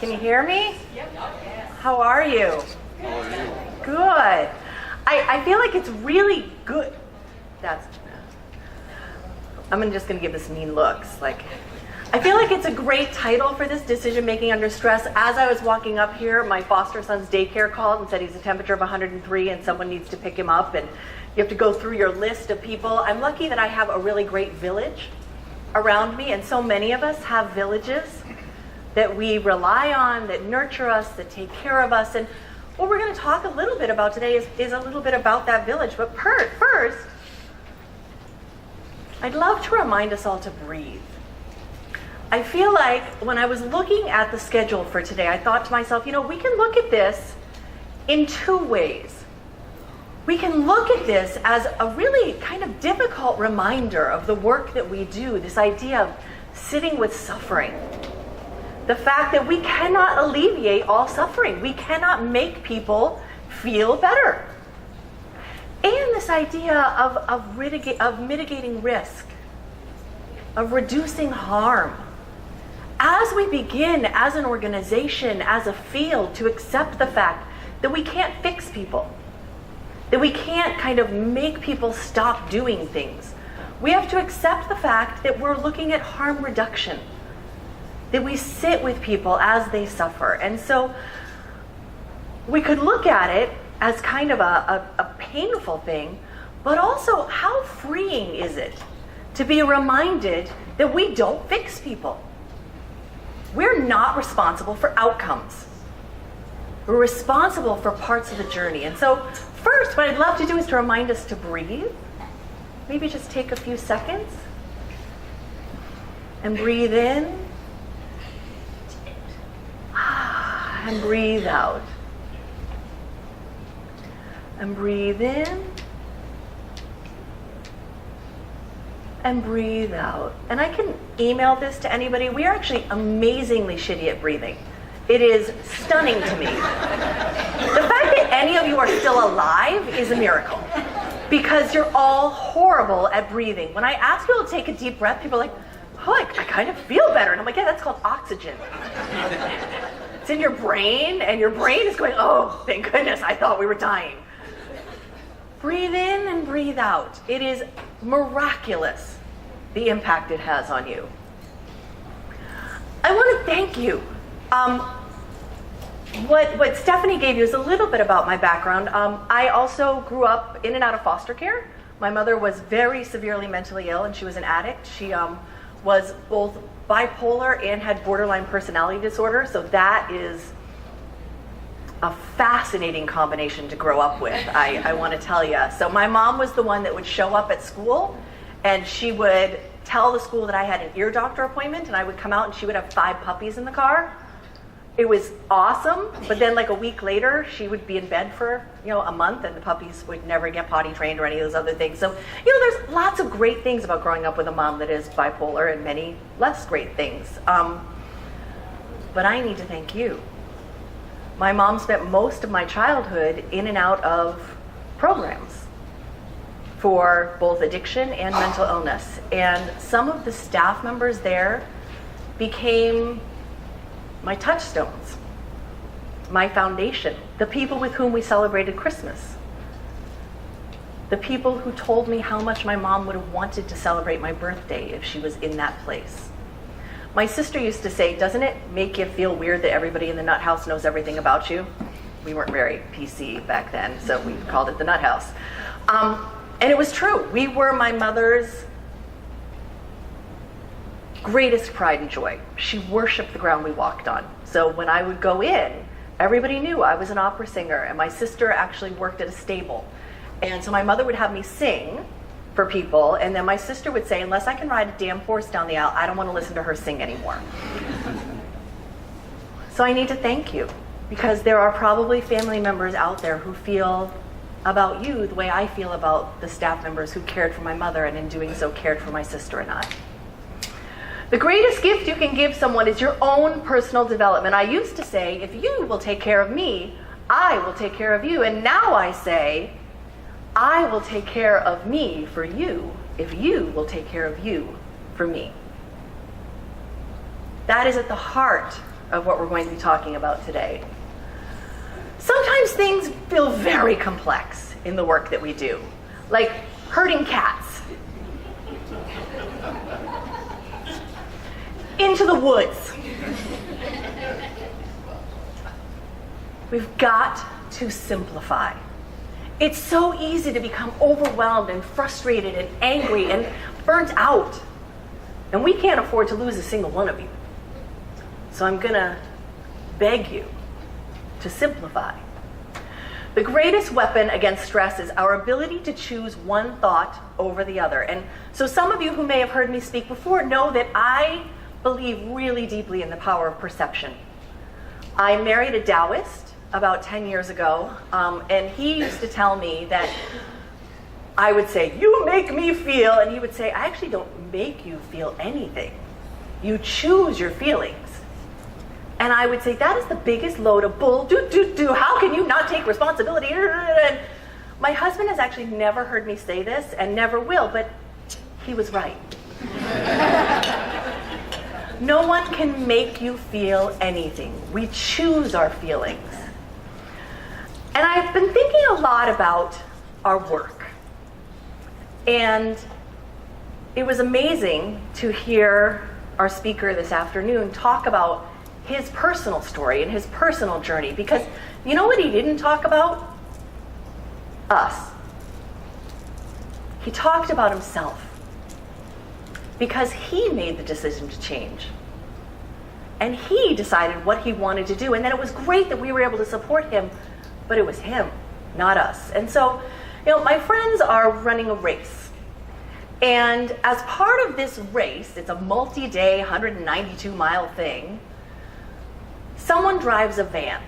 Can you hear me? How are you? Good. I feel like it's really good. I'm just going to give this mean looks. I feel like it's a great title for this, Decision Making Under Stress. As I was walking up here, my foster son's daycare called and said he's a temperature of 103 and someone needs to pick him up, and you have to go through your list of people. I'm lucky that I have a really great village around me, and so many of us have villages that we rely on, that nurture us, that take care of us. And what we're going to talk a little bit about today is a little bit about that village. But first, I'd love to remind us all to breathe. I feel like when I was looking at the schedule for today, I thought to myself, we can look at this in two ways. We can look at this as a really kind of difficult reminder of the work that we do, this idea of sitting with suffering. The fact that we cannot alleviate all suffering. We cannot make people feel better. And this idea of mitigating risk, of reducing harm. As we begin as an organization, as a field, to accept the fact that we can't fix people, that we can't kind of make people stop doing things, we have to accept the fact that we're looking at harm reduction, that we sit with people as they suffer. And so we could look at it as kind of a painful thing, but also how freeing is it to be reminded that we don't fix people. We're not responsible for outcomes. We're responsible for parts of the journey. And so first, what I'd love to do is to remind us to breathe. Maybe just take a few seconds and breathe in and breathe out. And breathe in and breathe out. And I can email this to anybody. We are actually amazingly shitty at breathing. It is stunning to me. The fact that any of you are still alive is a miracle, because you're all horrible at breathing. When I ask people to take a deep breath, people are like, oh, I kind of feel better. And I'm like, yeah, that's called oxygen. It's in your brain, and your brain is going, oh, thank goodness, I thought we were dying. Breathe in and breathe out. It is miraculous, the impact it has on you. I want to thank you. What Stephanie gave you is a little bit about my background. I also grew up in and out of foster care. My mother was very severely mentally ill, and she was an addict. She was both bipolar and had borderline personality disorder, so that is a fascinating combination to grow up with, I want to tell you. So my mom was the one that would show up at school, and she would tell the school that I had an ear doctor appointment, and I would come out and she would have 5 puppies in the car. It was awesome, but then like a week later, she would be in bed for a month, and the puppies would never get potty trained or any of those other things. So there's lots of great things about growing up with a mom that is bipolar, and many less great things. But I need to thank you. My mom spent most of my childhood in and out of programs for both addiction and mental illness. And some of the staff members there became my touchstones, my foundation, the people with whom we celebrated Christmas, the people who told me how much my mom would have wanted to celebrate my birthday if she was in that place. My sister used to say, doesn't it make you feel weird that everybody in the nut house knows everything about you? We weren't very PC back then, so we called it the nut house. And it was true. We were my mother's greatest pride and joy. She worshiped the ground we walked on. So when I would go in, everybody knew I was an opera singer, and my sister actually worked at a stable. And so my mother would have me sing for people, and then my sister would say, unless I can ride a damn horse down the aisle, I don't want to listen to her sing anymore. So I need to thank you, because there are probably family members out there who feel about you the way I feel about the staff members who cared for my mother, and in doing so cared for my sister and I. The greatest gift you can give someone is your own personal development. I used to say, if you will take care of me, I will take care of you. And now I say, I will take care of me for you if you will take care of you for me. That is at the heart of what we're going to be talking about today. Sometimes things feel very complex in the work that we do, like herding cats into the woods. We've got to simplify. It's so easy to become overwhelmed and frustrated and angry and burnt out. And we can't afford to lose a single one of you. So I'm going to beg you to simplify. The greatest weapon against stress is our ability to choose one thought over the other. And so some of you who may have heard me speak before know that I believe really deeply in the power of perception. I married a Taoist about 10 years ago, and he used to tell me that I would say, "You make me feel," and he would say, "I actually don't make you feel anything. You choose your feelings." And I would say, "That is the biggest load of bull. How can you not take responsibility?" And my husband has actually never heard me say this and never will, but he was right. No one can make you feel anything. We choose our feelings. And I've been thinking a lot about our work. And it was amazing to hear our speaker this afternoon talk about his personal story and his personal journey, because you know what he didn't talk about? Us. He talked about himself, because he made the decision to change. And he decided what he wanted to do. And then it was great that we were able to support him, but it was him, not us. And so, my friends are running a race. And as part of this race, it's a multi-day, 192-mile thing, someone drives a van.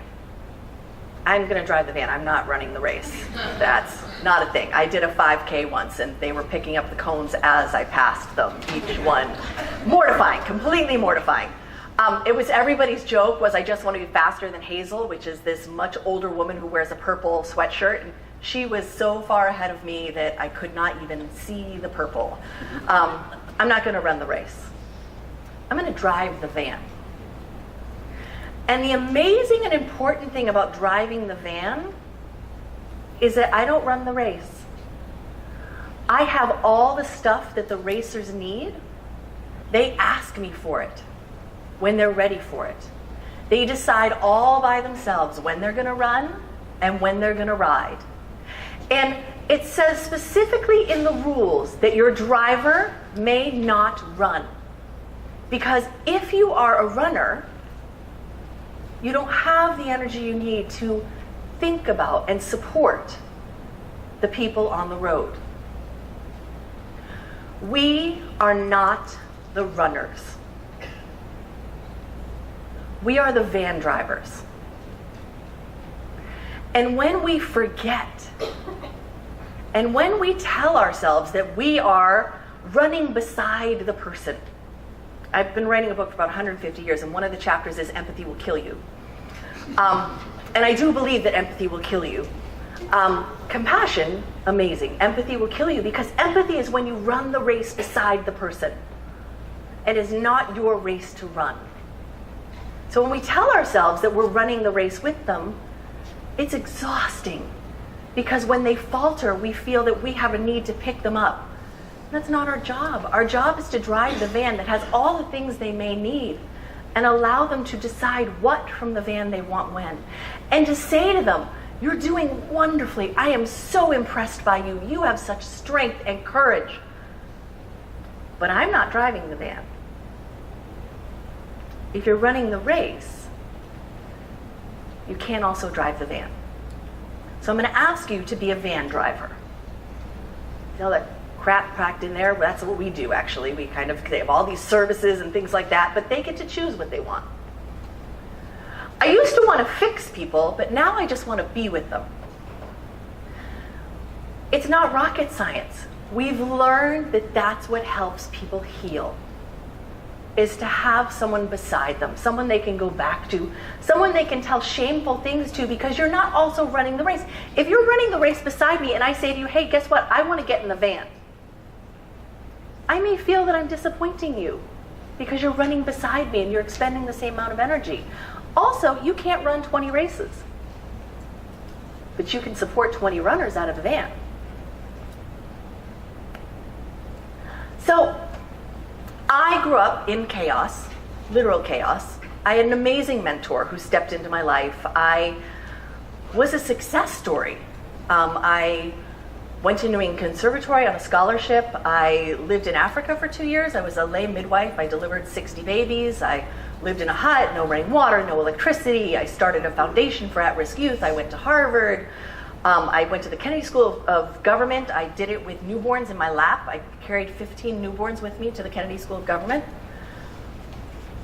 I'm going to drive the van. I'm not running the race. That's not a thing. I did a 5K once, and they were picking up the cones as I passed them, each one. Mortifying, completely mortifying. It was everybody's joke was I just want to be faster than Hazel, which is this much older woman who wears a purple sweatshirt. And she was so far ahead of me that I could not even see the purple. I'm not going to run the race. I'm going to drive the van. And the amazing and important thing about driving the van is that I don't run the race. I have all the stuff that the racers need. They ask me for it when they're ready for it. They decide all by themselves when they're going to run and when they're going to ride. And it says specifically in the rules that your driver may not run. Because if you are a runner, you don't have the energy you need to think about and support the people on the road. We are not the runners. We are the van drivers. And when we forget, and when we tell ourselves that we are running beside the person, I've been writing a book for about 150 years, and one of the chapters is Empathy Will Kill You. And I do believe that empathy will kill you. Compassion, amazing. Empathy will kill you, because empathy is when you run the race beside the person. It is not your race to run. So when we tell ourselves that we're running the race with them, it's exhausting. Because when they falter, we feel that we have a need to pick them up. That's not our job. Our job is to drive the van that has all the things they may need and allow them to decide what from the van they want when. And to say to them, "You're doing wonderfully. I am so impressed by you. You have such strength and courage. But I'm not driving the van." If you're running the race, you can't also drive the van. So I'm going to ask you to be a van driver. You know that crap packed in there? That's what we do, actually. They have all these services and things like that, but they get to choose what they want. I used to want to fix people, but now I just want to be with them. It's not rocket science. We've learned that that's what helps people heal, is to have someone beside them, someone they can go back to, someone they can tell shameful things to, because you're not also running the race. If you're running the race beside me and I say to you, "Hey, guess what? I want to get in the van," I may feel that I'm disappointing you. because you're running beside me and you're expending the same amount of energy. Also, you can't run 20 races, but you can support 20 runners out of the van. So I grew up in chaos, literal chaos. I had an amazing mentor who stepped into my life. I was a success story. I went to New England Conservatory on a scholarship. I lived in Africa for 2 years. I was a lay midwife. I delivered 60 babies. I lived in a hut, no running water, no electricity. I started a foundation for at-risk youth. I went to Harvard. I went to the Kennedy School of Government. I did it with newborns in my lap. I carried 15 newborns with me to the Kennedy School of Government.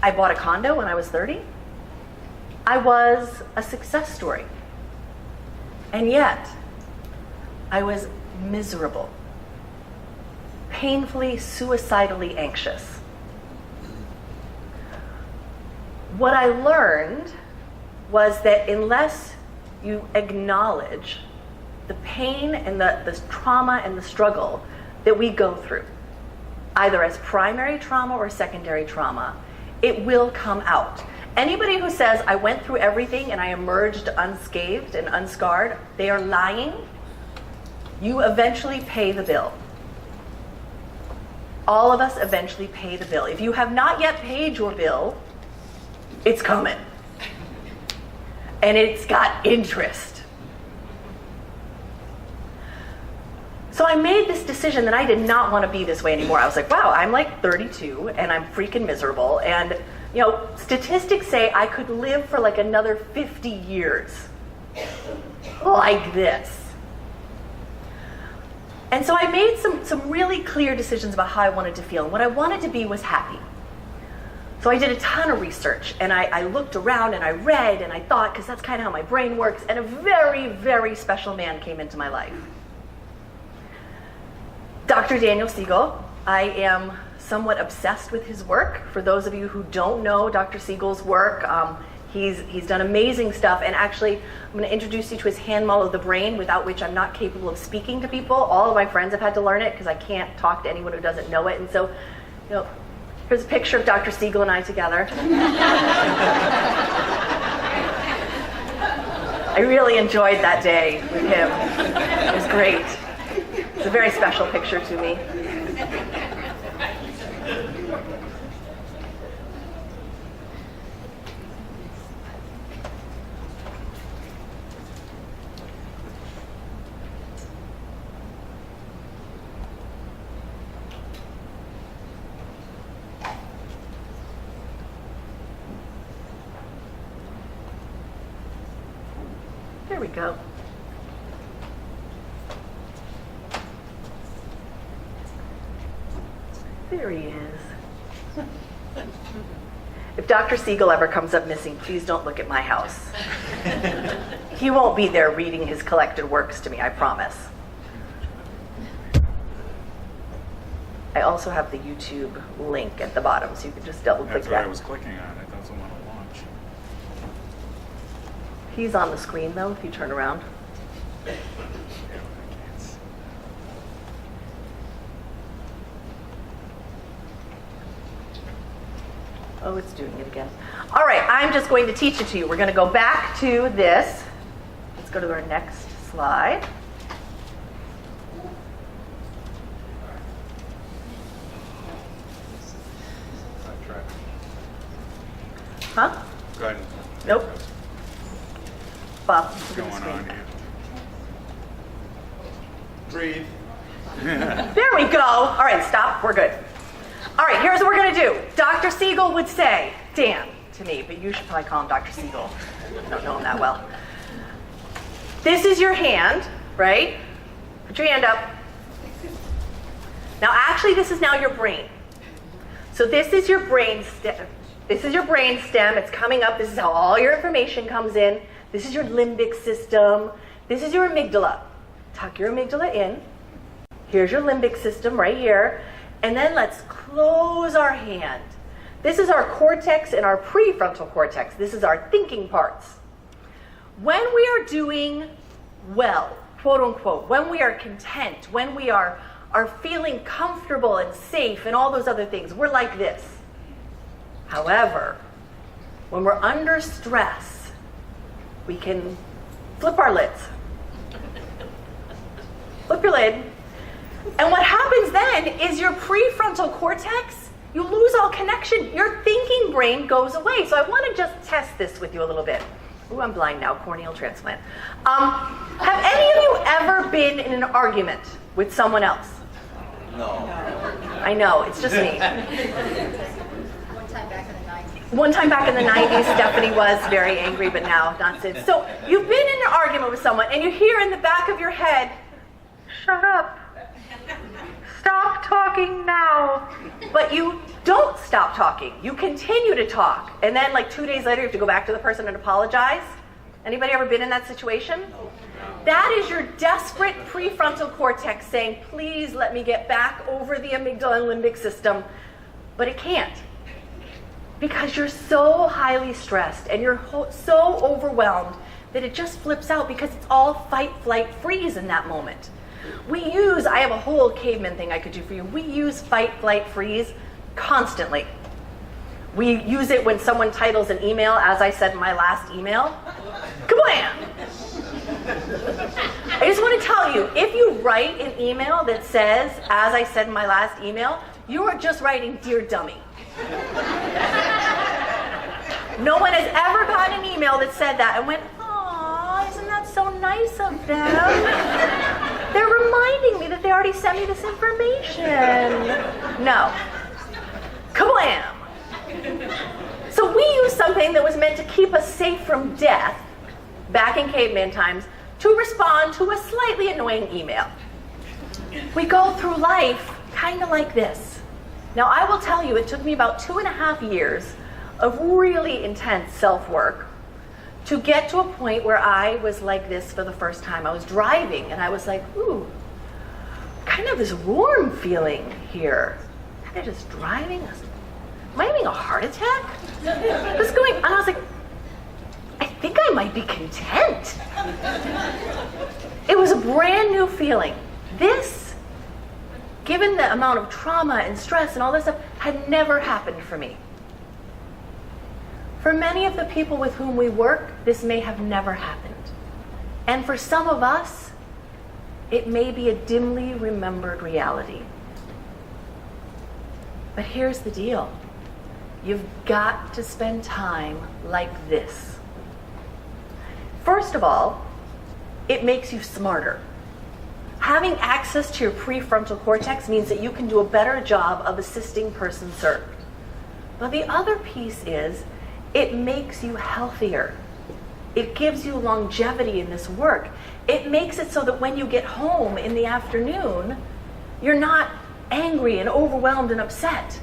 I bought a condo when I was 30. I was a success story. And yet, I was miserable, painfully, suicidally anxious. What I learned was that unless you acknowledge the pain and the trauma and the struggle that we go through, either as primary trauma or secondary trauma, it will come out. Anybody who says, I went through everything and I emerged unscathed and unscarred, they are lying. You eventually pay the bill. All of us eventually pay the bill. If you have not yet paid your bill, it's coming. And it's got interest. So I made this decision that I did not want to be this way anymore. I was like, wow, I'm like 32 and I'm freaking miserable. And statistics say I could live for like another 50 years like this. And so I made some really clear decisions about how I wanted to feel. And what I wanted to be was happy. So I did a ton of research, and I looked around and I read and I thought, because that's kind of how my brain works, and a very, very special man came into my life. Dr. Daniel Siegel. I am somewhat obsessed with his work. For those of you who don't know Dr. Siegel's work, he's done amazing stuff. And actually, I'm going to introduce you to his hand model of the brain, without which I'm not capable of speaking to people. All of my friends have had to learn it because I can't talk to anyone who doesn't know it. And so, here's a picture of Dr. Siegel and I together. I really enjoyed that day with him. It was great. It's a very special picture to me. There we go. There he is. If Dr. Siegel ever comes up missing, please don't look at my house. He won't be there reading his collected works to me, I promise. I also have the YouTube link at the bottom, so you can just double click that. That's what I was clicking on. I thought someone to launch. He's on the screen though, if you turn around. Oh, it's doing it again. All right, I'm just going to teach it to you. We're going to go back to this. Let's go to our next slide. Huh? Go ahead. Nope. Bob, What's going on here? Breathe. There we go. All right, stop. We're good. All right, here's what we're going to do. Dr. Siegel would say, Dan, to me, but you should probably call him Dr. Siegel. I don't know him that well. This is your hand, right? Put your hand up. Now, actually, this is now your brain. So this is your brain stem. This is your brain stem. It's coming up. This is how all your information comes in. This is your limbic system. This is your amygdala. Tuck your amygdala in. Here's your limbic system right here. And then let's close our hand. This is our cortex and our prefrontal cortex. This is our thinking parts. When we are doing well, quote unquote, when we are content, when we are feeling comfortable and safe and all those other things, we're like this. However, when we're under stress, we can flip our lids. Flip your lid. And what happens then is your prefrontal cortex, you lose all connection. Your thinking brain goes away. So I want to just test this with you a little bit. Ooh, I'm blind now, corneal transplant. Have any of you ever been in an argument with someone else? No. I know, it's just me. One time back in the 90s. One time back in the 90s, Stephanie was very angry, but now not since. So you've been in an argument with someone, and you hear in the back of your head, "Shut up. Stop talking now." But you don't stop talking. You continue to talk. And then like 2 days later, you have to go back to the person and apologize. Anybody ever been in that situation? That is your desperate prefrontal cortex saying, please let me get back over the amygdala and limbic system. But it can't. Because you're so highly stressed and you're so overwhelmed that it just flips out because it's all fight, flight, freeze in that moment. I have a whole caveman thing I could do for you. We use fight, flight, freeze constantly. We use it when someone titles an email, as I said in my last email. Kablam! I just want to tell you, if you write an email that says, as I said in my last email, you are just writing, "Dear Dummy." No one has ever gotten an email that said that and went, "Aw, isn't that so nice of them? They're reminding me that they already sent me this information." No. Kablam! So we use something that was meant to keep us safe from death, back in caveman times, to respond to a slightly annoying email. We go through life kind of like this. Now, I will tell you, it took me about 2.5 years of really intense self-work to get to a point where I was like this for the first time. I was driving, and I was like, ooh, kind of this warm feeling here. And I'm just driving. Am I having a heart attack? What's going on? I was like, I think I might be content. It was a brand new feeling. This, given the amount of trauma and stress and all this stuff, had never happened for me. For many of the people with whom we work, this may have never happened. And for some of us, it may be a dimly remembered reality. But here's the deal. You've got to spend time like this. First of all, it makes you smarter. Having access to your prefrontal cortex means that you can do a better job of assisting person served. But the other piece is, it makes you healthier. It gives you longevity in this work. It makes it so that when you get home in the afternoon, you're not angry and overwhelmed and upset.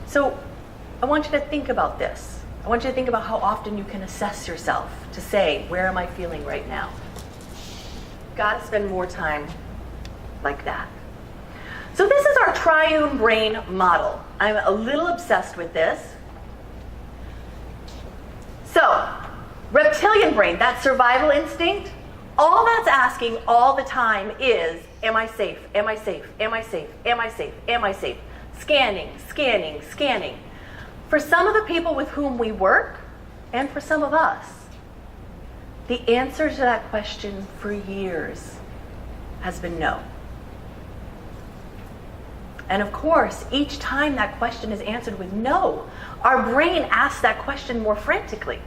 So I want you to think about this. I want you to think about how often you can assess yourself to say, where am I feeling right now? Got to spend more time like that. So this is our triune brain model. I'm a little obsessed with this. So, reptilian brain, that survival instinct, all that's asking all the time is, am I safe? Am I safe? Am I safe? Am I safe? Am I safe? Scanning, scanning, scanning. For some of the people with whom we work, and for some of us, the answer to that question for years has been no. And of course, each time that question is answered with no, our brain asks that question more frantically.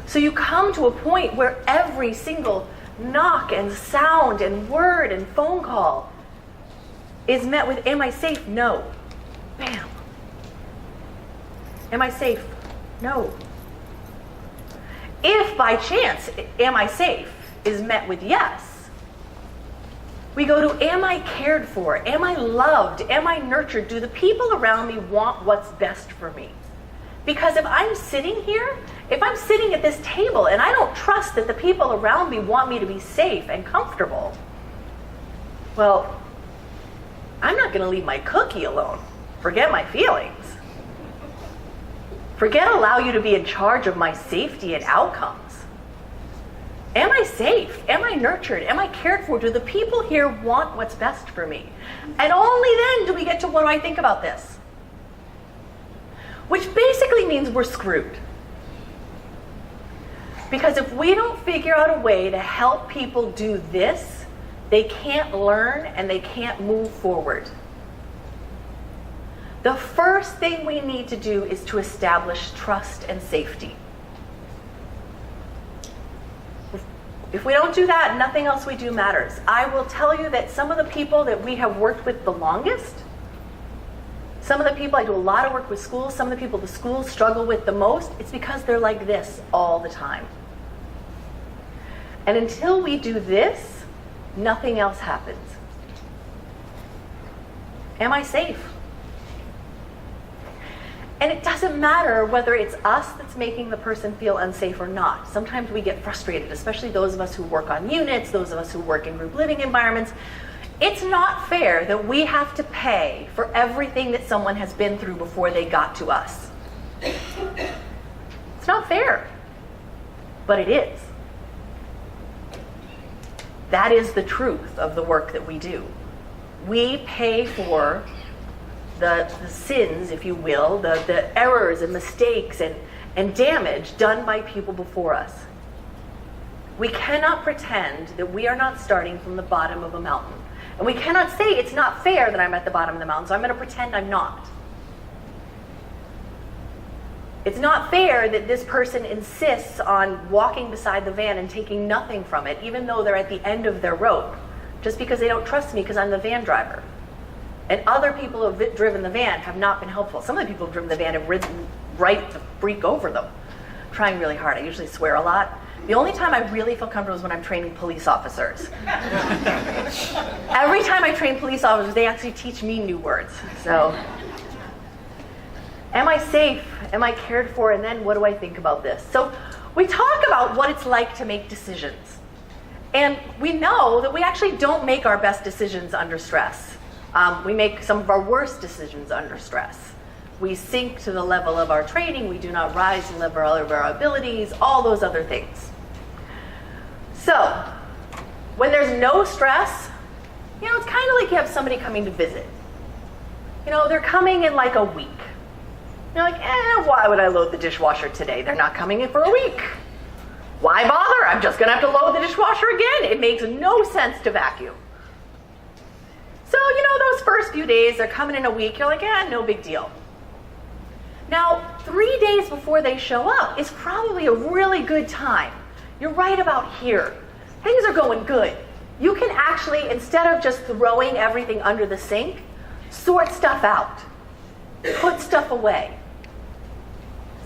So you come to a point where every single knock and sound and word and phone call is met with, am I safe? No. Bam. Am I safe? No. If by chance, am I safe, is met with yes, we go to, am I cared for? Am I loved? Am I nurtured? Do the people around me want what's best for me? Because if I'm sitting here, if I'm sitting at this table and I don't trust that the people around me want me to be safe and comfortable, well, I'm not going to leave my cookie alone. Forget my feelings. Forget allow you to be in charge of my safety and outcomes. Am I safe? Am I nurtured? Am I cared for? Do the people here want what's best for me? And only then do we get to, what do I think about this? which basically means we're screwed. Because if we don't figure out a way to help people do this, they can't learn and they can't move forward. The first thing we need to do is to establish trust and safety. If we don't do that, nothing else we do matters. I will tell you that some of the people that we have worked with the longest, some of the people, I do a lot of work with schools, some of the people the schools struggle with the most, it's because they're like this all the time. And until we do this, nothing else happens. Am I safe? And it doesn't matter whether it's us that's making the person feel unsafe or not. Sometimes we get frustrated, especially those of us who work on units, those of us who work in group living environments. It's not fair that we have to pay for everything that someone has been through before they got to us. It's not fair, but it is. That is the truth of the work that we do. We pay for the sins, if you will, the errors and mistakes and damage done by people before us. We cannot pretend that we are not starting from the bottom of a mountain. And we cannot say it's not fair that I'm at the bottom of the mountain, so I'm going to pretend I'm not. It's not fair that this person insists on walking beside the van and taking nothing from it, even though they're at the end of their rope, just because they don't trust me because I'm the van driver. And other people who have driven the van have not been helpful. Some of the people who have driven the van have ridden right the freak over them. I'm trying really hard. I usually swear a lot. The only time I really feel comfortable is when I'm training police officers. Every time I train police officers, they actually teach me new words. So, am I safe? Am I cared for? And then what do I think about this? So we talk about what it's like to make decisions. And we know that we actually don't make our best decisions under stress. We make some of our worst decisions under stress. We sink to the level of our training. We do not rise to the level of our abilities, all those other things. So, when there's no stress, it's kind of like you have somebody coming to visit. They're coming in like a week. You're like, why would I load the dishwasher today? They're not coming in for a week. Why bother? I'm just going to have to load the dishwasher again. It makes no sense to vacuum. So, those first few days, they're coming in a week. You're like, no big deal. Now, 3 days before they show up is probably a really good time. You're right about here. Things are going good. You can actually, instead of just throwing everything under the sink, sort stuff out. Put stuff away.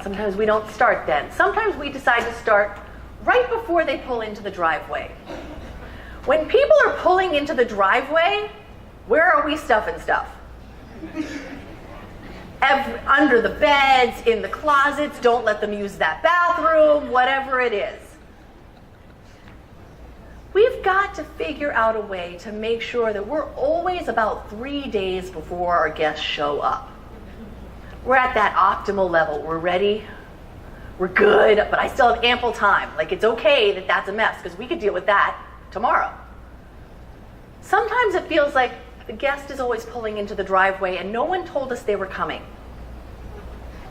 Sometimes we don't start then. Sometimes we decide to start right before they pull into the driveway. When people are pulling into the driveway, where are we stuffing stuff? Under the beds, in the closets, don't let them use that bathroom, whatever it is. We've got to figure out a way to make sure that we're always about 3 days before our guests show up. We're at that optimal level. We're ready. We're good, but I still have ample time. Like, it's okay that that's a mess because we could deal with that tomorrow. Sometimes it feels like the guest is always pulling into the driveway and no one told us they were coming.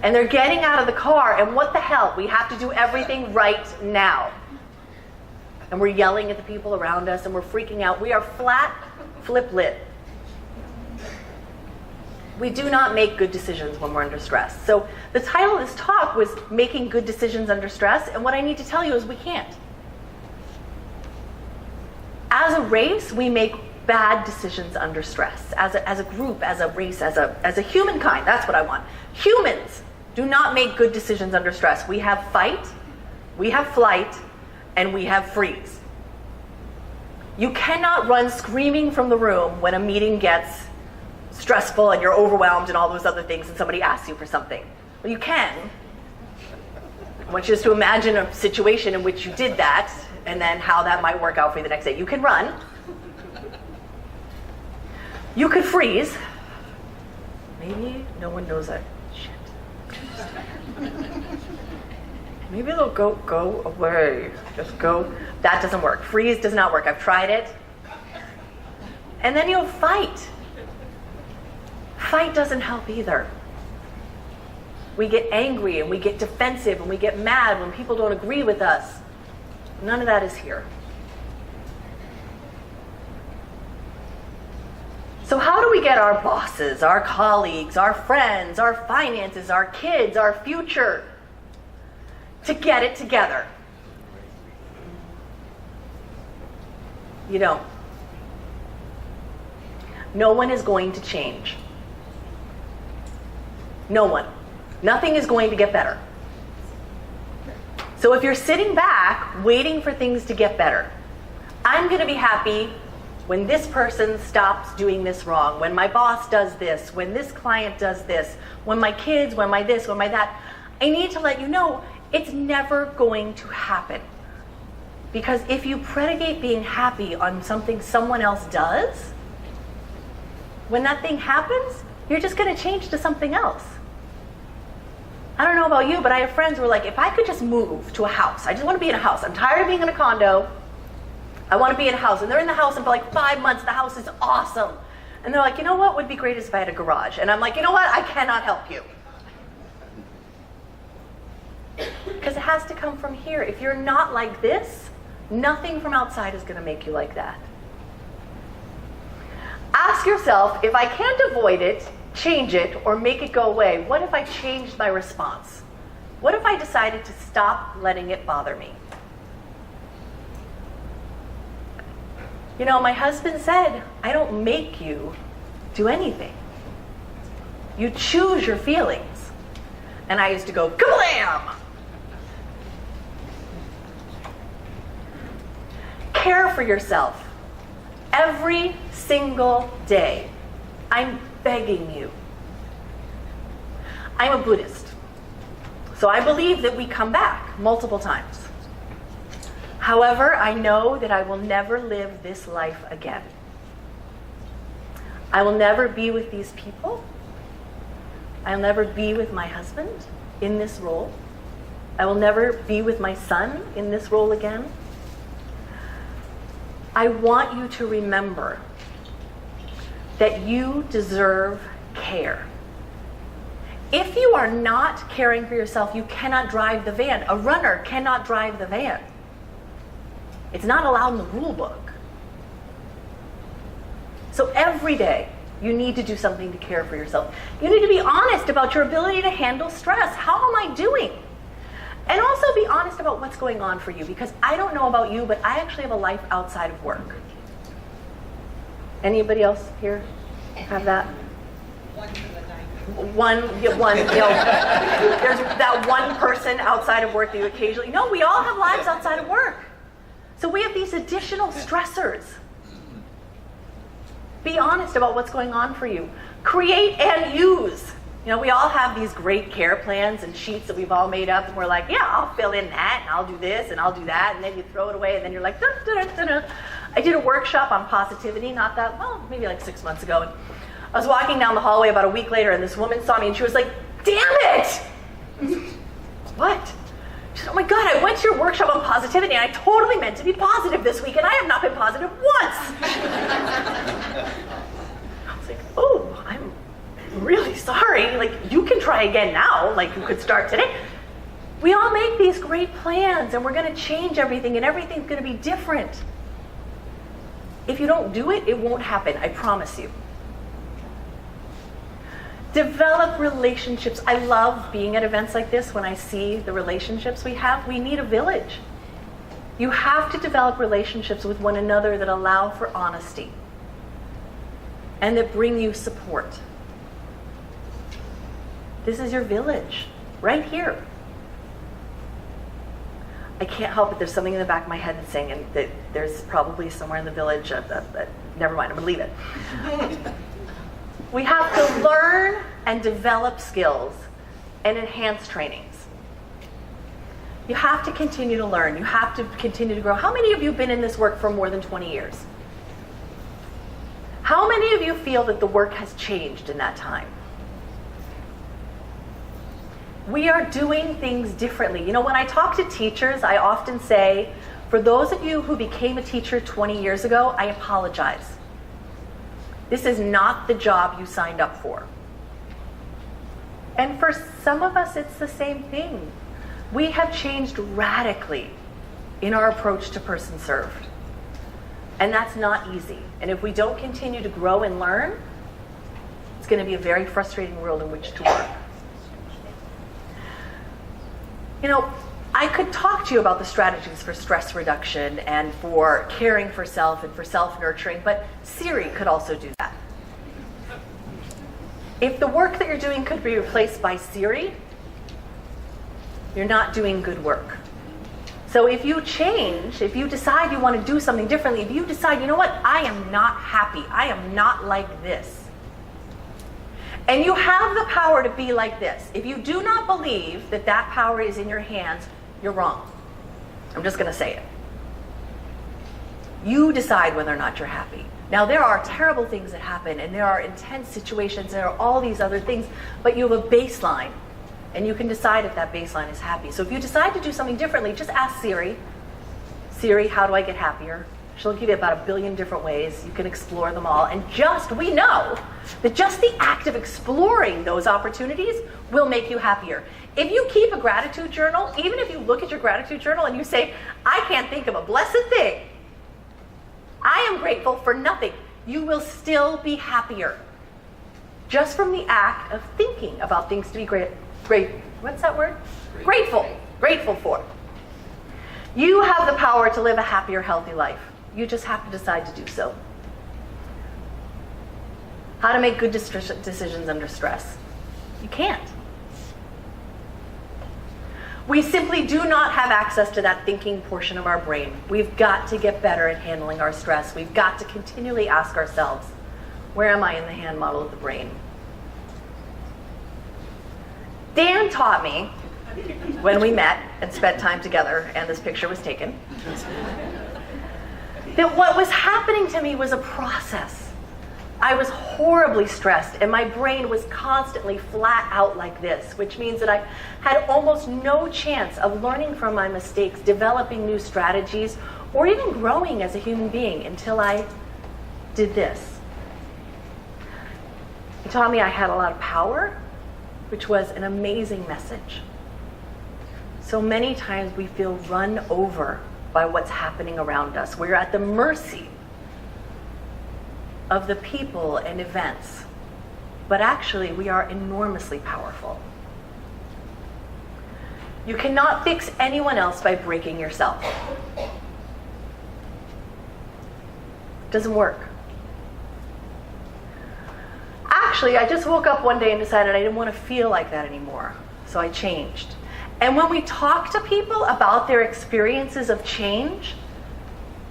And they're getting out of the car, and what the hell? We have to do everything right now. And we're yelling at the people around us and we're freaking out. We are flat, flip-lit. We do not make good decisions when we're under stress. So the title of this talk was Making Good Decisions Under Stress, and what I need to tell you is we can't. As a race, we make bad decisions under stress. As a group, as a race, as a humankind, that's what I want. Humans do not make good decisions under stress. We have fight, we have flight, and we have freeze. You cannot run screaming from the room when a meeting gets stressful and you're overwhelmed and all those other things and somebody asks you for something. Well, you can. I want you just to imagine a situation in which you did that and then how that might work out for you the next day. You can run. You could freeze. Maybe no one knows that. Shit. Maybe they'll go away. Just go. That doesn't work. Freeze does not work. I've tried it. And then you'll fight. Fight doesn't help either. We get angry and we get defensive and we get mad when people don't agree with us. None of that is here. So how do we get our bosses, our colleagues, our friends, our finances, our kids, our future to get it together? You don't. No one is going to change. No one. Nothing is going to get better. So if you're sitting back waiting for things to get better, I'm going to be happy when this person stops doing this wrong, when my boss does this, when this client does this, when my kids, when my this, when my that. I need to let you know it's never going to happen. Because if you predicate being happy on something someone else does, when that thing happens, you're just going to change to something else. I don't know about you, but I have friends who are like, if I could just move to a house, I just want to be in a house. I'm tired of being in a condo. I want to be in a house. And they're in the house, and for like 5 months, the house is awesome. And they're like, you know what would be great is if I had a garage. And I'm like, you know what? I cannot help you. Because it has to come from here. If you're not like this, nothing from outside is going to make you like that. Ask yourself, if I can't avoid it, change it, or make it go away, what if I changed my response? What if I decided to stop letting it bother me? You know, my husband said, I don't make you do anything. You choose your feelings. And I used to go, kablam! Care for yourself every single day. I'm begging you. I'm a Buddhist, so I believe that we come back multiple times. However, I know that I will never live this life again. I will never be with these people. I'll never be with my husband in this role. I will never be with my son in this role again. I want you to remember that you deserve care. If you are not caring for yourself, you cannot drive the van. A runner cannot drive the van. It's not allowed in the rule book. So every day, you need to do something to care for yourself. You need to be honest about your ability to handle stress. How am I doing? And also be honest about what's going on for you, because I don't know about you, but I actually have a life outside of work. Anybody else here have that? One, you know, there's that one person outside of work that you occasionally, no, we all have lives outside of work. So we have these additional stressors. Be honest about what's going on for you. Create and use. You know, we all have these great care plans and sheets that we've all made up, and we're like, yeah, I'll fill in that, and I'll do this, and I'll do that, and then you throw it away, and then you're like, da-da-da-da-da. I did a workshop on positivity maybe like 6 months ago, and I was walking down the hallway about a week later, and this woman saw me, and she was like, damn it! What? She said, oh my God, I went to your workshop on positivity, and I totally meant to be positive this week, and I have not been positive once! I was like, oh, I'm really sorry. Like, you can try again now. Like, you could start today. We all make these great plans, and we're going to change everything, and everything's going to be different. If you don't do it, it won't happen. I promise you. Develop relationships. I love being at events like this when I see the relationships we have. We need a village. You have to develop relationships with one another that allow for honesty and that bring you support. This is your village, right here. I can't help it. There's something in the back of my head that's saying, and that there's probably somewhere in the village. Never mind, I'm going to leave it. We have to learn and develop skills and enhance trainings. You have to continue to learn. You have to continue to grow. How many of you have been in this work for more than 20 years? How many of you feel that the work has changed in that time? We are doing things differently. You know, when I talk to teachers, I often say, for those of you who became a teacher 20 years ago, I apologize. This is not the job you signed up for. And for some of us, it's the same thing. We have changed radically in our approach to person served. And that's not easy. And if we don't continue to grow and learn, it's going to be a very frustrating world in which to work. You know, I could talk to you about the strategies for stress reduction and for caring for self and for self-nurturing, but Siri could also do that. If the work that you're doing could be replaced by Siri, you're not doing good work. So if you change, if you decide you want to do something differently, if you decide, you know what, I am not happy, I am not like this, and you have the power to be like this, if you do not believe that that power is in your hands, you're wrong. I'm just going to say it. You decide whether or not you're happy. Now, there are terrible things that happen, and there are intense situations, there are all these other things, but you have a baseline, and you can decide if that baseline is happy. So if you decide to do something differently, just ask Siri, Siri, how do I get happier? She'll give you about 1 billion different ways. You can explore them all. And we know that just the act of exploring those opportunities will make you happier. If you keep a gratitude journal, even if you look at your gratitude journal and you say, I can't think of a blessed thing, I am grateful for nothing, you will still be happier. Just from the act of thinking about things to be what's that word? Grateful for. You have the power to live a happier, healthy life. You just have to decide to do so. How to make good decisions under stress? You can't. We simply do not have access to that thinking portion of our brain. We've got to get better at handling our stress. We've got to continually ask ourselves, where am I in the hand model of the brain? Dan taught me, when we met and spent time together, and this picture was taken, that what was happening to me was a process. I was horribly stressed, and my brain was constantly flat out like this, which means that I had almost no chance of learning from my mistakes, developing new strategies, or even growing as a human being until I did this. He taught me I had a lot of power, which was an amazing message. So many times we feel run over by what's happening around us. We're at the mercy of the people and events, but actually we are enormously powerful. You cannot fix anyone else by breaking yourself. It doesn't work. Actually, I just woke up one day and decided I didn't want to feel like that anymore, so I changed. And when we talk to people about their experiences of change,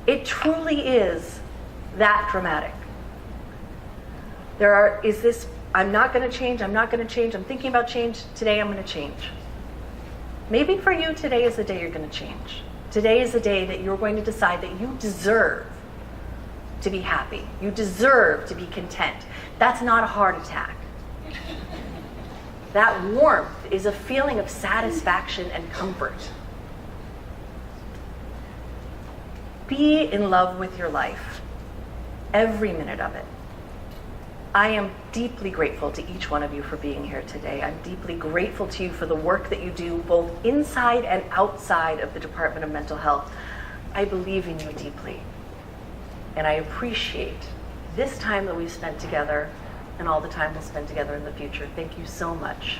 it truly is that dramatic. I'm not going to change, I'm thinking about change, today I'm going to change. Maybe for you, today is the day you're going to change. Today is the day that you're going to decide that you deserve to be happy. You deserve to be content. That's not a heart attack. That warmth is a feeling of satisfaction and comfort. Be in love with your life, every minute of it. I am deeply grateful to each one of you for being here today. I'm deeply grateful to you for the work that you do both inside and outside of the Department of Mental Health. I believe in you deeply, and I appreciate this time that we've spent together and all the time we'll spend together in the future. Thank you so much.